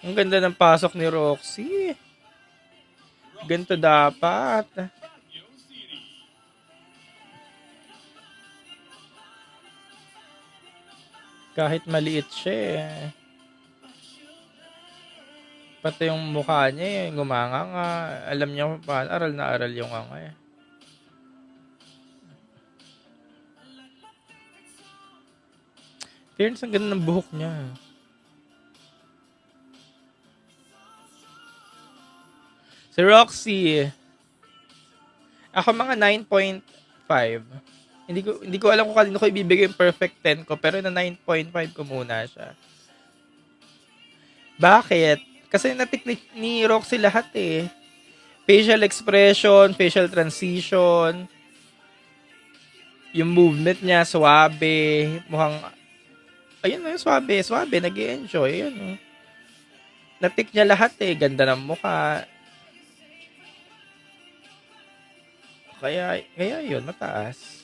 Ang ganda ng pasok ni Roxy. Ganito dapat. Kahit maliit siya eh. Pati yung mukha niya eh, ngumanganga. Alam niya kung paano, aral na aral yung anga eh. Fairness, ang ganda ng buhok niya. Si Roxy, ako mga 9.5. Hindi ko alam kung kanino ko ibibigay yung perfect 10 ko, pero na 9.5 ko muna siya. Bakit? Kasi natik ni Roxy lahat eh. Facial expression, facial transition, yung movement niya, swabe, mukhang, ayun na yung swabe, swabe, nag-i-enjoy, ayun oh. Natik niya lahat eh, ganda ng mukha. Kaya yun, mataas.